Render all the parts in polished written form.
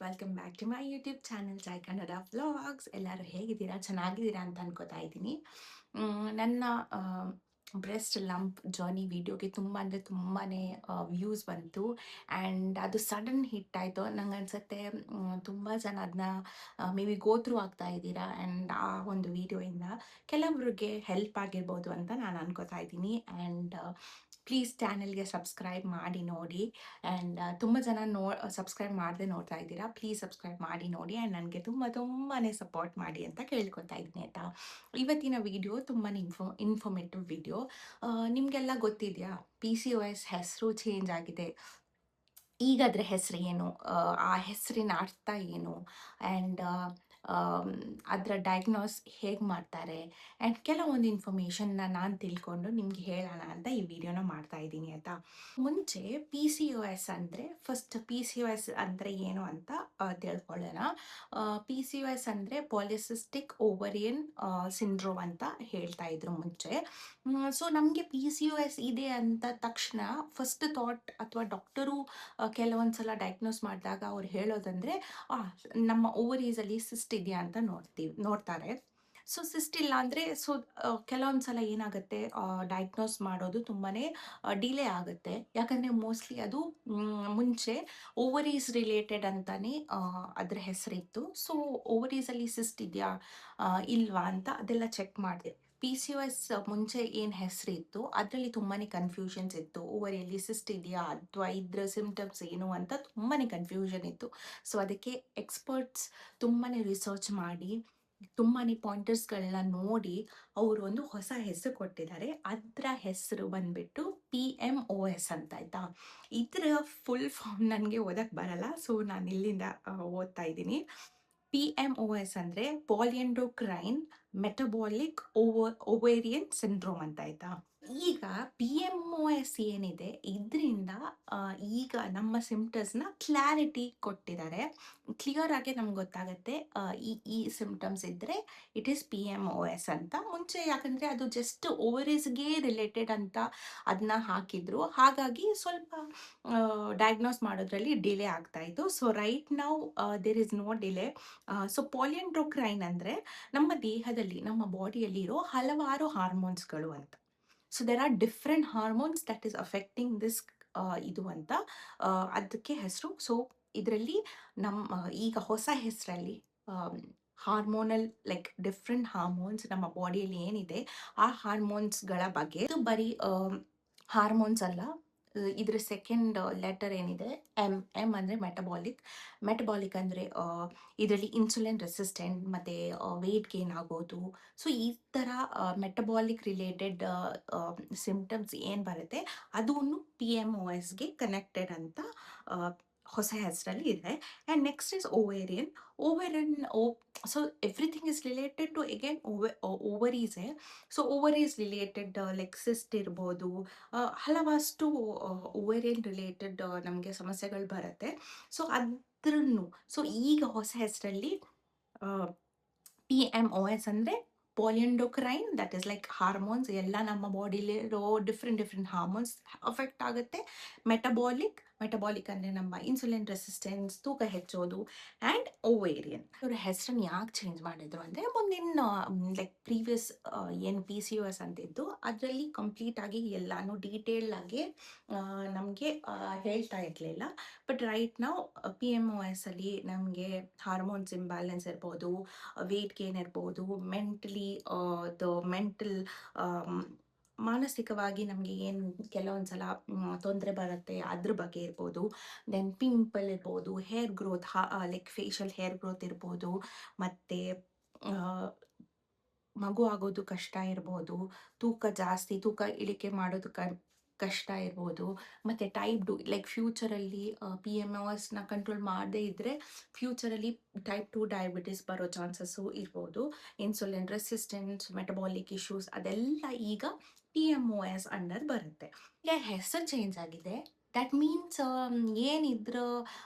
Welcome back to my YouTube channel Jai Kannada vlogs. ಎಲ್ಲರೂ ಹೇಗಿದ್ದೀರಾ? ಚೆನ್ನಾಗಿದ್ದೀರಾ ಅಂತ ಅನ್ಕೋತಾ ಇದ್ದೀನಿ. ನನ್ನ ಬ್ರೆಸ್ಟ್ ಲಂಪ್ ಜರ್ನಿ ವಿಡಿಯೋಗೆ ತುಂಬ ಅಂದರೆ ತುಂಬಾ ವ್ಯೂಸ್ ಬಂತು ಆ್ಯಂಡ್ ಅದು ಸಡನ್ ಹಿಟ್ ಆಯಿತು. ನಂಗೆ ಅನಿಸುತ್ತೆ ತುಂಬ ಜನ ಅದನ್ನ ಮೇ ಬಿ ಗೋತ್ರೂ ಆಗ್ತಾ ಇದ್ದೀರಾ ಆ್ಯಂಡ್ ಆ ಒಂದು ವಿಡಿಯೋಯಿಂದ ಕೆಲವ್ರಿಗೆ ಹೆಲ್ಪ್ ಆಗಿರ್ಬೋದು ಅಂತ ನಾನು ಅನ್ಕೋತಾ ಇದ್ದೀನಿ. ಆ್ಯಂಡ್ ಪ್ಲೀಸ್ ಚಾನಲ್ಗೆ ಸಬ್ಸ್ಕ್ರೈಬ್ ಮಾಡಿ ನೋಡಿ. ಆ್ಯಂಡ್ ತುಂಬ ಜನ ಸಬ್ಸ್ಕ್ರೈಬ್ ಮಾಡದೆ ನೋಡ್ತಾ ಇದ್ದೀರಾ. ಪ್ಲೀಸ್ ಸಬ್ಸ್ಕ್ರೈಬ್ ಮಾಡಿ ನೋಡಿ ಆ್ಯಂಡ್ ನನಗೆ ತುಂಬಾ ಸಪೋರ್ಟ್ ಮಾಡಿ ಅಂತ ಕೇಳ್ಕೊತಾ ಇದ್ದೀನಿ ಆಯಿತಾ. ಇವತ್ತಿನ ವಿಡಿಯೋ ತುಂಬಾ ಇನ್ಫಾರ್ಮೇಟಿವ್ ವಿಡಿಯೋ. ನಿಮಗೆಲ್ಲ ಗೊತ್ತಿದೆಯಾ PCOS ಹೆಸರು ಚೇಂಜ್ ಆಗಿದೆ. ಈಗ ಅದ್ರ ಹೆಸರು ಏನು, ಆ ಹೆಸರಿನ ಅರ್ಥ ಏನು, ಆ್ಯಂಡ್ ಅದರ ಡಯಾಗ್ನೋಸ್ ಹೇಗೆ ಮಾಡ್ತಾರೆ ಆ್ಯಂಡ್ ಕೆಲವೊಂದು ಇನ್ಫಾರ್ಮೇಷನ್ನ ನಾನು ತಿಳ್ಕೊಂಡು ನಿಮ್ಗೆ ಹೇಳೋಣ ಅಂತ ಈ ವಿಡಿಯೋನ ಮಾಡ್ತಾ ಇದ್ದೀನಿ ಆಯಿತಾ. ಮುಂಚೆ PCOS ಅಂದರೆ PCOS ಅಂದರೆ ಏನು ಅಂತ ತಿಳ್ಕೊಳ್ಳೋಣ. PCOS ಅಂದರೆ ಪಾಲಿಸಿಸ್ಟಿಕ್ ಓವರಿಯನ್ ಸಿಂಡ್ರೋಮ್ ಅಂತ ಹೇಳ್ತಾ ಇದ್ರು ಮುಂಚೆ. ಸೊ ನಮಗೆ PCOS ಇದೆ ಅಂತ ತಕ್ಷಣ ಫಸ್ಟ್ ಥಾಟ್ ಅಥವಾ ಡಾಕ್ಟರು ಕೆಲವೊಂದು ಸಲ ಡಯಾಗ್ನೋಸ್ ಮಾಡಿದಾಗ ಅವ್ರು ಹೇಳೋದಂದರೆ ನಮ್ಮ ಓವರೀಸಲ್ಲಿ ಸಿಸ್ಟ್ ಇದೆಯಾ ಅಂತ ನೋಡ್ತಾರೆ. ಸೊ ಸಿಸ್ಟ್ ಇಲ್ಲ ಅಂದರೆ ಕೆಲವೊಂದು ಸಲ ಏನಾಗುತ್ತೆ, ಡಯಾಗ್ನೋಸ್ ಮಾಡೋದು ತುಂಬಾ ಡಿಲೇ ಆಗುತ್ತೆ. ಯಾಕಂದರೆ ಮೋಸ್ಟ್ಲಿ ಅದು ಮುಂಚೆ ಓವರೀಸ್ ರಿಲೇಟೆಡ್ ಅಂತಲೇ ಅದ್ರ ಹೆಸರಿತ್ತು. ಸೊ ಓವರೀಸಲ್ಲಿ ಸಿಸ್ಟ್ ಇದೆಯಾ ಇಲ್ವಾ ಅಂತ ಅದೆಲ್ಲ ಚೆಕ್ ಮಾಡಿದೆ. PCOS ಮುಂಚೆ ಏನು ಹೆಸರಿತ್ತು ಅದರಲ್ಲಿ ತುಂಬಾ ಕನ್ಫ್ಯೂಷನ್ಸ್ ಇತ್ತು. ಓವರಿಯಲ್ಲಿ ಸಿಸ್ಟ್ ಇದೆಯಾ ಅಥವಾ ಇದ್ರ ಸಿಮ್ಟಮ್ಸ್ ಏನು ಅಂತ ತುಂಬಾ ಕನ್ಫ್ಯೂಷನ್ ಇತ್ತು. ಸೊ ಅದಕ್ಕೆ ಎಕ್ಸ್ಪರ್ಟ್ಸ್ ತುಂಬಾ ರಿಸರ್ಚ್ ಮಾಡಿ ತುಂಬಾ ಪಾಯಿಂಟರ್ಸ್ಗಳನ್ನ ನೋಡಿ ಅವರು ಒಂದು ಹೊಸ ಹೆಸರು ಕೊಟ್ಟಿದ್ದಾರೆ. ಅದರ ಹೆಸರು ಬಂದ್ಬಿಟ್ಟು PMOS ಅಂತ ಆಯ್ತಾ. ಇದರ ಫುಲ್ ಫಾರ್ಮ್ ನನಗೆ ಓದಕ್ಕೆ ಬರಲ್ಲ, ಸೊ ನಾನು ಇಲ್ಲಿಂದ ಓದ್ತಾ ಇದ್ದೀನಿ. PMOS ಅಂದರೆ ಪಾಲಿಯಂಡೋಕ್ರೈನ್ ಮೆಟಬಾಲಿಕ್ ಓವೇರಿಯನ್ ಸಿಂಡ್ರೋಮ್ ಅಂತ ಆಯ್ತಾ. ಈಗ PMOS ಏನಿದೆ ಇದರಿಂದ ಈಗ ನಮ್ಮ ಸಿಮ್ಟಮ್ಸ್ನ ಕ್ಲಾರಿಟಿ ಕೊಟ್ಟಿದ್ದಾರೆ. ಕ್ಲಿಯರ್ ಆಗಿ ನಮ್ಗೆ ಗೊತ್ತಾಗುತ್ತೆ ಈ ಸಿಮ್ಟಮ್ಸ್ ಇದ್ದರೆ ಇಟ್ ಈಸ್ PMOS ಅಂತ. ಮುಂಚೆ ಯಾಕಂದರೆ ಅದು ಜಸ್ಟ್ ಓವರೀಸ್ಗೆ ರಿಲೇಟೆಡ್ ಅಂತ ಅದನ್ನ ಹಾಕಿದ್ರು, ಹಾಗಾಗಿ ಸ್ವಲ್ಪ ಡಯಾಗ್ನೋಸ್ ಮಾಡೋದ್ರಲ್ಲಿ ಡಿಲೇ ಆಗ್ತಾ ಇತ್ತು. So right now there is no delay. So polyendocrine ಅಂದರೆ ನಮ್ಮ ದೇಹದಲ್ಲಿ ನಮ್ಮ ಬಾಡಿಯಲ್ಲಿ ಇರೋ ಹಲವಾರು ಹಾರ್ಮೋನ್ಸ್ಗಳು ಅಂತ. So there are different hormones that is affecting this ಇದು ಅಂತ ಅದಕ್ಕೆ ಹೆಸರು. ಸೊ ಇದರಲ್ಲಿ ನಮ್ಮ ಈಗ ಹೊಸ ಹೆಸರಲ್ಲಿ ಹಾರ್ಮೋನಲ್ ಲೈಕ್ ಡಿಫ್ರೆಂಟ್ ಹಾರ್ಮೋನ್ಸ್ ನಮ್ಮ ಬಾಡಿಯಲ್ಲಿ ಏನಿದೆ ಆ ಹಾರ್ಮೋನ್ಸ್ಗಳ ಬಗ್ಗೆ. ಇದು ಬರೀ ಹಾರ್ಮೋನ್ಸ್ ಅಲ್ಲ, ಇದರ ಸೆಕೆಂಡ್ ಲೆಟರ್ ಏನಿದೆ ಎಮ್ ಅಂದರೆ ಮೆಟಬಾಲಿಕ್ ಅಂದರೆ ಇದರಲ್ಲಿ ಇನ್ಸುಲಿನ್ ರೆಸಿಸ್ಟೆಂಟ್ ಮತ್ತು ವೆಯ್ಟ್ ಗೇನ್ ಆಗೋದು. ಸೊ ಈ ಥರ ಮೆಟಬಾಲಿಕ್ ರಿಲೇಟೆಡ್ ಸಿಮ್ಟಮ್ಸ್ ಏನು ಬರುತ್ತೆ ಅದೂ PMOSಗೆ ಕನೆಕ್ಟೆಡ್ ಅಂತ ಹೊಸ ಹೆಸರಲ್ಲಿ ಇದೆ. And next is ovarian. So everything is related to again ಓವರೀಸೇ. So ovaries related like cyst ಇರ್ಬೋದು, ಹಲವಷ್ಟು ಓವೇರಿಯನ್ ರಿಲೇಟೆಡ್ ನಮಗೆ ಸಮಸ್ಯೆಗಳು ಬರುತ್ತೆ. ಸೊ ಅದ್ರೂ ಸೊ ಈಗ ಹೊಸ ಹೆಸರಲ್ಲಿ PMOS ಅಂದರೆ ಪಾಲಿಯಂಡೋಕ್ರೈನ್, ದಟ್ ಈಸ್ ಲೈಕ್ ಹಾರ್ಮೋನ್ಸ್ ಎಲ್ಲ ನಮ್ಮ ಬಾಡಿಲಿರೋ ಡಿಫ್ರೆಂಟ್ ಹಾರ್ಮೋನ್ಸ್ ಅಫೆಕ್ಟ್ ಆಗುತ್ತೆ. ಮೆಟಬಾಲಿಕ್ ಅಂದರೆ ನಮ್ಮ ಇನ್ಸುಲಿನ್ ರೆಸಿಸ್ಟೆನ್ಸ್, ತೂಕ ಹೆಚ್ಚೋದು, ಆ್ಯಂಡ್ ಓವೇರಿಯನ್. ಇವ್ರ ಹೆಸರನ್ನು ಯಾಕೆ ಚೇಂಜ್ ಮಾಡಿದ್ರು ಅಂದರೆ ಮುಂದಿನ ಲೈಕ್ ಪ್ರೀವಿಯಸ್ ಏನು PCOS ಅಂತಿದ್ದು ಅದರಲ್ಲಿ ಕಂಪ್ಲೀಟಾಗಿ ಎಲ್ಲನೂ ಡೀಟೇಲ್ ಆಗಿ ನಮಗೆ ಹೇಳ್ತಾ ಇರಲಿಲ್ಲ. ಬಟ್ ರೈಟ್ ನಾವು PMOS ಅಲ್ಲಿ ನಮಗೆ ಹಾರ್ಮೋನ್ಸ್ ಇಂಬ್ಯಾಲೆನ್ಸ್ ಇರ್ಬೋದು, ವೇಟ್ ಗೇನ್ ಇರ್ಬೋದು, ಮೆಂಟಲ್ ಮಾನಸಿಕವಾಗಿ ನಮಗೆ ಏನು ಕೆಲವೊಂದು ಸಲ ತೊಂದರೆ ಬರುತ್ತೆ ಅದ್ರ ಬಗ್ಗೆ ಇರ್ಬೋದು. ದೆನ್ ಪಿಂಪಲ್ ಇರ್ಬೋದು, hair growth like facial hair growth ಇರ್ಬೋದು, ಮತ್ತು ಮಗು ಆಗೋದು ಕಷ್ಟ ಇರ್ಬೋದು, ತೂಕ ಇಳಿಕೆ ಮಾಡೋದು ಕಷ್ಟ ಇರ್ಬೋದು, ಮತ್ತು ಟೈಪ್ 2 ಲೈಕ್ ಫ್ಯೂಚರಲ್ಲಿ PMOSನ ಕಂಟ್ರೋಲ್ ಮಾಡದೇ ಇದ್ದರೆ ಫ್ಯೂಚರಲ್ಲಿ ಟೈಪ್ 2 ಡಯಾಬಿಟಿಸ್ ಬರೋ ಚಾನ್ಸಸ್ಸು ಇರ್ಬೋದು. ಇನ್ಸುಲಿನ್ ರೆಸಿಸ್ಟೆನ್ಸ್, ಮೆಟಬಾಲಿಕ್ ಇಶ್ಯೂಸ್ ಅದೆಲ್ಲ ಈಗ PMOS ಅಂಡರ್ ಬರುತ್ತೆ. ಈಗ ಹೆಸರು ಚೇಂಜ್ ಆಗಿದೆ, ದ್ಯಾಟ್ ಮೀನ್ಸ್ ಏನಿದ್ರ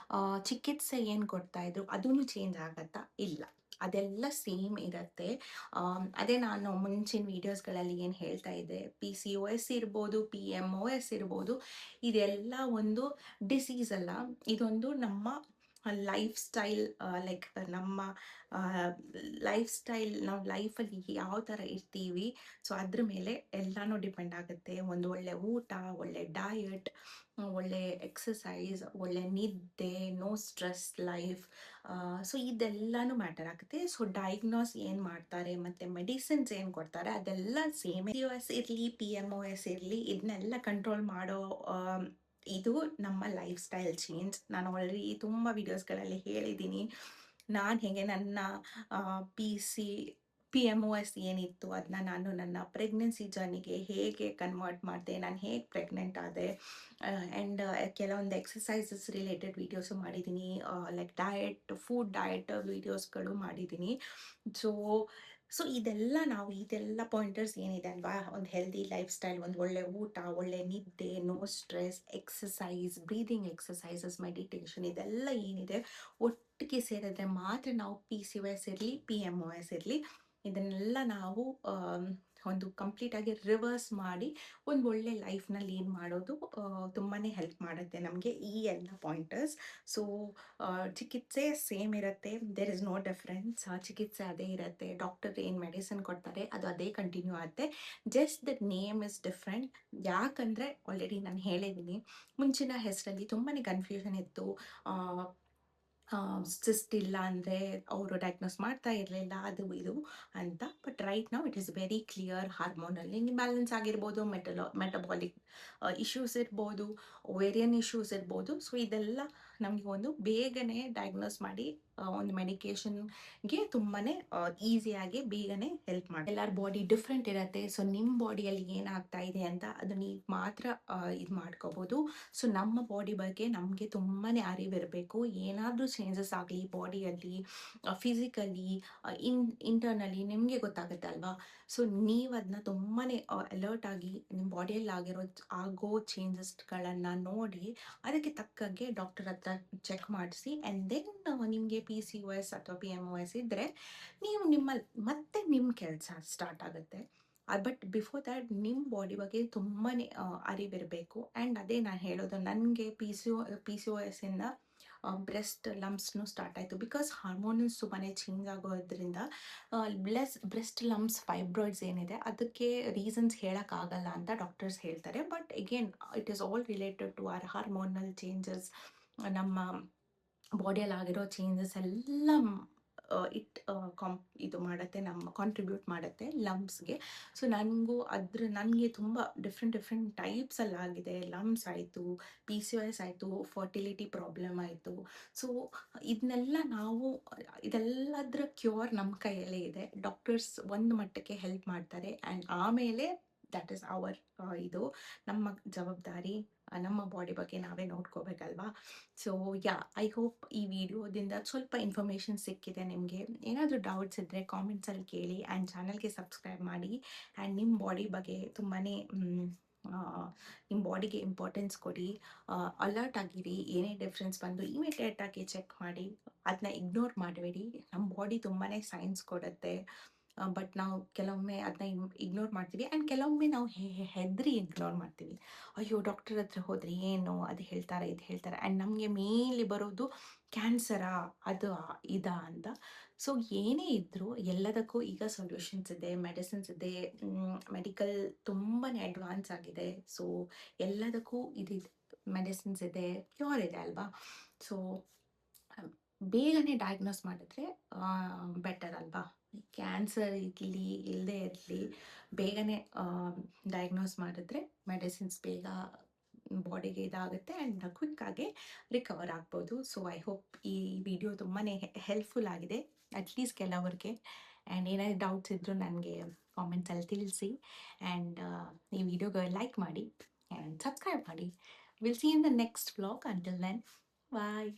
ಚಿಕಿತ್ಸೆ ಏನು ಕೊಡ್ತಾ ಇದ್ರು ಅದೂ ಚೇಂಜ್ ಆಗತ್ತಾ? ಇಲ್ಲ, ಅದೆಲ್ಲ ಸೇಮ್ ಇರುತ್ತೆ. ಅದೇ ನಾನು ಮುಂಚಿನ ವೀಡಿಯೋಸ್ಗಳಲ್ಲಿ ಏನು ಹೇಳ್ತಾ ಇದ್ದೆ, PCOS ಇರ್ಬೋದು, PMOS ಇರ್ಬೋದು, ಇದೆಲ್ಲ ಒಂದು ಡಿಸೀಸ್ ಅಲ್ಲ, ಇದೊಂದು ನಮ್ಮ ಲೈಫ್ ಸ್ಟೈಲ್, ಲೈಕ್ ನಮ್ಮ ಲೈಫ್ ಸ್ಟೈಲ್, ನಾವು ಲೈಫಲ್ಲಿ ಯಾವ ಥರ ಇರ್ತೀವಿ, ಸೊ ಅದ್ರ ಮೇಲೆ ಎಲ್ಲನೂ ಡಿಪೆಂಡ್ ಆಗುತ್ತೆ. ಒಂದು ಒಳ್ಳೆ ಊಟ, ಒಳ್ಳೆ ಡಯಟ್, ಒಳ್ಳೆ ಎಕ್ಸಸೈಸ್, ಒಳ್ಳೆ ನಿದ್ದೆ, ನೋ ಸ್ಟ್ರೆಸ್ ಲೈಫ್, ಸೊ ಇದೆಲ್ಲನೂ ಮ್ಯಾಟರ್ ಆಗುತ್ತೆ. ಸೊ ಡಯಾಗ್ನೋಸ್ ಏನು ಮಾಡ್ತಾರೆ ಮತ್ತು ಮೆಡಿಸಿನ್ಸ್ ಏನು ಕೊಡ್ತಾರೆ ಅದೆಲ್ಲ ಸೇಮ್. PCOS ಇರಲಿ, PMOS ಇರಲಿ, ಇದನ್ನೆಲ್ಲ ಕಂಟ್ರೋಲ್ ಮಾಡೋ ಇದು ನಮ್ಮ ಲೈಫ್ ಸ್ಟೈಲ್ ಚೇಂಜ್. ನಾನು ಆಲ್ರೆಡಿ ತುಂಬ ವೀಡಿಯೋಸ್ಗಳಲ್ಲಿ ಹೇಳಿದ್ದೀನಿ ನಾನು ಹೇಗೆ ನನ್ನ PMOS ಏನಿತ್ತು ಅದನ್ನ ನಾನು ನನ್ನ ಪ್ರೆಗ್ನೆನ್ಸಿ ಜರ್ನಿಗೆ ಹೇಗೆ ಕನ್ವರ್ಟ್ ಮಾಡಿದೆ, ನಾನು ಹೇಗೆ ಪ್ರೆಗ್ನೆಂಟ್ ಆದೆ, ಆ್ಯಂಡ್ ಕೆಲವೊಂದು ಎಕ್ಸಸೈಸಸ್ ರಿಲೇಟೆಡ್ ವೀಡಿಯೋಸು ಮಾಡಿದ್ದೀನಿ, ಲೈಕ್ ಫುಡ್ ಡಯಟ್ ವೀಡಿಯೋಸ್ಗಳು ಮಾಡಿದ್ದೀನಿ. ಸೊ ಇದೆಲ್ಲ ಪಾಯಿಂಟರ್ಸ್ ಏನಿದೆ ಅಲ್ವಾ, ಒಂದು ಹೆಲ್ದಿ ಲೈಫ್ ಸ್ಟೈಲ್, ಒಂದು ಒಳ್ಳೆ ಊಟ, ಒಳ್ಳೆ ನಿದ್ದೆ, no stress, exercise, breathing exercises, meditation, ಇದೆಲ್ಲ ಏನಿದೆ ಒಟ್ಟಿಗೆ ಸೇರಿದ್ರೆ ಮಾತ್ರ ನಾವು PCOS ಇರಲಿ, PMOS ಇರಲಿ, ಇದನ್ನೆಲ್ಲ ನಾವು ಒಂದು ಕಂಪ್ಲೀಟಾಗಿ ರಿವರ್ಸ್ ಮಾಡಿ ಒಂದು ಒಳ್ಳೆ ಲೈಫ್ನ ಲೀಡ್ ಮಾಡೋದು ತುಂಬಾ ಹೆಲ್ಪ್ ಮಾಡುತ್ತೆ ನಮಗೆ ಈ ಎಲ್ಲ ಪಾಯಿಂಟರ್ಸ್. ಸೊ ಚಿಕಿತ್ಸೆ ಸೇಮ್ ಇರುತ್ತೆ, ದೇರ್ ಇಸ್ ನೋ ಡಿಫ್ರೆನ್ಸ್. ಚಿಕಿತ್ಸೆ ಅದೇ ಇರುತ್ತೆ, ಡಾಕ್ಟರ್ ಏನು ಮೆಡಿಸಿನ್ ಕೊಡ್ತಾರೆ ಅದು ಅದೇ ಕಂಟಿನ್ಯೂ ಆಗುತ್ತೆ, just the name is different. ಯಾಕಂದರೆ ಆಲ್ರೆಡಿ ನಾನು ಹೇಳಿದ್ದೀನಿ, ಮುಂಚಿನ ಹೆಸರಲ್ಲಿ ತುಂಬಾ ಕನ್ಫ್ಯೂಷನ್ ಇತ್ತು. ಸಿಸ್ಟ್ ಇಲ್ಲ ಅಂದರೆ ಅವರು ಡಯಾಗ್ನೋಸ್ ಮಾಡ್ತಾ ಇರಲಿಲ್ಲ, ಅದು ಇದು ಅಂತ. ಬಟ್ ರೈಟ್ ನಾವು it is very clear. Hormonal imbalance ಆಗಿರ್ಬೋದು, ಮೆಟಬಾಲಿಕ್ ಇಶ್ಯೂಸ್ ಇರ್ಬೋದು, ಓವೇರಿಯನ್ ಇಶ್ಯೂಸ್ ಇರ್ಬೋದು. ಸೊ ಇದೆಲ್ಲ ನಮಗೆ ಒಂದು ಬೇಗನೆ ಡಯಾಗ್ನೋಸ್ ಮಾಡಿ ಒಂದು ಮೆಡಿಕೇಷನ್ಗೆ ತುಂಬಾ ಈಸಿಯಾಗಿ ಬೇಗನೆ ಹೆಲ್ಪ್ ಮಾಡಿ. ಎಲ್ಲರ ಬಾಡಿ ಡಿಫ್ರೆಂಟ್ ಇರುತ್ತೆ. ಸೊ ನಿಮ್ಮ ಬಾಡಿಯಲ್ಲಿ ಏನಾಗ್ತಾ ಇದೆ ಅಂತ ಅದು ನೀವು ಮಾತ್ರ ಇದು ಮಾಡ್ಕೋಬೋದು. ಸೊ ನಮ್ಮ ಬಾಡಿ ಬಗ್ಗೆ ನಮಗೆ ತುಂಬಾ ಅರಿವಿರಬೇಕು. ಏನಾದರೂ ಚೇಂಜಸ್ ಆಗಲಿ ಬಾಡಿಯಲ್ಲಿ, ಫಿಸಿಕಲಿ, ಇಂಟರ್ನಲಿ ನಿಮಗೆ ಗೊತ್ತಾಗುತ್ತೆ ಅಲ್ವಾ. ಸೊ ನೀವು ಅದನ್ನ ತುಂಬಾ ಅಲರ್ಟ್ ಆಗಿ ನಿಮ್ಮ ಬಾಡಿಯಲ್ಲಿ ಆಗೋ ಚೇಂಜಸ್ಗಳನ್ನು ನೋಡಿ ಅದಕ್ಕೆ ತಕ್ಕಂಗೆ ಡಾಕ್ಟರ್ ಹತ್ರ ಚೆಕ್ ಮಾಡಿಸಿ, ಆ್ಯಂಡ್ ದೆನ್ ನಿಮಗೆ PCOS ಅಥವಾ PMOS ಇದ್ದರೆ ನೀವು ಮತ್ತೆ ನಿಮ್ಮ ಕೆಲಸ ಸ್ಟಾರ್ಟ್ ಆಗುತ್ತೆ. ಬಟ್ ಬಿಫೋರ್ ದ್ಯಾಟ್ ನಿಮ್ಮ ಬಾಡಿ ಬಗ್ಗೆ ತುಂಬಾ ಅರಿವಿರಬೇಕು. ಆ್ಯಂಡ್ ಅದೇ ನಾನು ಹೇಳೋದು, ನನಗೆ PCOS ಇಂದ ಬ್ರೆಸ್ಟ್ ಲಂಪ್ಸ್ನು ಸ್ಟಾರ್ಟ್ ಆಯಿತು. ಬಿಕಾಸ್ ಹಾರ್ಮೋನ್ಸ್ ತುಂಬಾ ಚೇಂಜ್ ಆಗೋದ್ರಿಂದ ಬ್ರೆಸ್ಟ್ ಲಂಪ್ಸ್, ಫೈಬ್ರಾಯ್ಡ್ಸ್ ಏನಿದೆ ಅದಕ್ಕೆ ರೀಸನ್ಸ್ ಹೇಳೋಕ್ಕಾಗಲ್ಲ ಅಂತ ಡಾಕ್ಟರ್ಸ್ ಹೇಳ್ತಾರೆ. But again it is all related to our hormonal changes. ನಮ್ಮ ಬಾಡಿಯಲ್ಲಿ ಆಗಿರೋ ಚೇಂಜಸ್ ಎಲ್ಲ ಇದು ಮಾಡುತ್ತೆ, ನಮ್ಮ ಕಾಂಟ್ರಿಬ್ಯೂಟ್ ಮಾಡುತ್ತೆ ಲಂಪ್ಸ್ಗೆ. ಸೊ ನನಗೆ ತುಂಬ ಡಿಫ್ರೆಂಟ್ ಟೈಪ್ಸಲ್ಲಿ ಆಗಿದೆ. ಲಂಪ್ಸ್ ಆಯಿತು, PCOS ಆಯಿತು, ಫರ್ಟಿಲಿಟಿ ಪ್ರಾಬ್ಲಮ್ ಆಯಿತು. ಸೊ ಇದೆಲ್ಲದರ ಕ್ಯೂರ್ ನಮ್ಮ ಕೈಯಲ್ಲೇ ಇದೆ. ಡಾಕ್ಟರ್ಸ್ ಒಂದು ಮಟ್ಟಕ್ಕೆ ಹೆಲ್ಪ್ ಮಾಡ್ತಾರೆ, ಆ್ಯಂಡ್ ಆಮೇಲೆ ದಟ್ ಈಸ್ ಅವರ್ ಇದು ನಮ್ಮ ಜವಾಬ್ದಾರಿ. ನಮ್ಮ ಬಾಡಿ ಬಗ್ಗೆ ನಾವೇ ನೋಡ್ಕೋಬೇಕಲ್ವಾ. ಸೊ ಐ ಹೋಪ್ ಈ ವಿಡಿಯೋದಿಂದ ಸ್ವಲ್ಪ ಇನ್ಫಾರ್ಮೇಷನ್ ಸಿಕ್ಕಿದೆ ನಿಮಗೆ. ಏನಾದರೂ ಡೌಟ್ಸ್ ಇದ್ದರೆ ಕಾಮೆಂಟ್ಸಲ್ಲಿ ಕೇಳಿ, ಆ್ಯಂಡ್ ಚಾನಲ್ಗೆ ಸಬ್ಸ್ಕ್ರೈಬ್ ಮಾಡಿ. ಆ್ಯಂಡ್ ನಿಮ್ಮ ಬಾಡಿ ಬಗ್ಗೆ ತುಂಬಾ ನಿಮ್ಮ ಬಾಡಿಗೆ ಇಂಪಾರ್ಟೆನ್ಸ್ ಕೊಡಿ, ಅಲರ್ಟ್ ಆಗಿರಿ. ಏನೇ ಡಿಫ್ರೆನ್ಸ್ ಬಂದು ಇಮಿಡಿಯೇಟಾಗಿ ಚೆಕ್ ಮಾಡಿ, ಅದನ್ನ ಇಗ್ನೋರ್ ಮಾಡಬೇಡಿ. ನಮ್ಮ ಬಾಡಿ ತುಂಬಾ ಸೈನ್ಸ್ ಕೊಡುತ್ತೆ. ಬಟ್ ನಾವು ಕೆಲವೊಮ್ಮೆ ಅದನ್ನ ಇಗ್ನೋರ್ ಮಾಡ್ತೀವಿ, ಆ್ಯಂಡ್ ಕೆಲವೊಮ್ಮೆ ನಾವು ಹೆದರಿ ಇಗ್ನೋರ್ ಮಾಡ್ತೀವಿ. ಅಯ್ಯೋ ಡಾಕ್ಟರ್ ಹತ್ರ ಹೋದರೆ ಏನು ಅದು ಹೇಳ್ತಾರೆ, ಇದು ಹೇಳ್ತಾರೆ, ಆ್ಯಂಡ್ ನಮಗೆ ಮೇನ್ಲಿ ಬರೋದು ಕ್ಯಾನ್ಸರಾ ಅದು ಇದಾ ಅಂತ. ಸೊ ಏನೇ ಇದ್ದರೂ ಎಲ್ಲದಕ್ಕೂ ಈಗ ಸೊಲ್ಯೂಷನ್ಸ್ ಇದೆ, ಮೆಡಿಸಿನ್ಸ್ ಇದೆ, ಮೆಡಿಕಲ್ ತುಂಬಾ ಅಡ್ವಾನ್ಸ್ ಆಗಿದೆ. ಸೊ ಎಲ್ಲದಕ್ಕೂ ಮೆಡಿಸಿನ್ಸ್ ಇದೆ, ಕ್ಯೂರ್ ಇದೆ ಅಲ್ವಾ. ಸೊ ಬೇಗನೆ ಡಯಾಗ್ನೋಸ್ ಮಾಡಿದ್ರೆ ಬೆಟರ್ ಅಲ್ವಾ. ಕ್ಯಾನ್ಸರ್ ಇರಲಿ ಇಲ್ಲದೆ ಇರಲಿ, ಬೇಗನೆ ಡಯಾಗ್ನೋಸ್ ಮಾಡಿದ್ರೆ ಮೆಡಿಸಿನ್ಸ್ ಬೇಗ ಬಾಡಿಗೆ ಇದಾಗುತ್ತೆ, ಆ್ಯಂಡ್ ಕ್ವಿಕ್ಕಾಗಿ ರಿಕವರ್ ಆಗ್ಬೋದು. ಸೊ ಐ ಹೋಪ್ ಈ ವಿಡಿಯೋ ತುಂಬಾ ಹೆಲ್ಪ್ಫುಲ್ ಆಗಿದೆ ಅಟ್ಲೀಸ್ಟ್ ಕೆಲವ್ರಿಗೆ. ಆ್ಯಂಡ್ ಏನಾದರೂ ಡೌಟ್ಸ್ ಇದ್ದರೂ ನನಗೆ ಕಾಮೆಂಟ್ಸಲ್ಲಿ ತಿಳಿಸಿ, ಆ್ಯಂಡ್ ಈ ವಿಡಿಯೋಗೆ ಲೈಕ್ ಮಾಡಿ ಆ್ಯಂಡ್ ಸಬ್ಸ್ಕ್ರೈಬ್ ಮಾಡಿ. Will see in the next vlog. Until then, bye.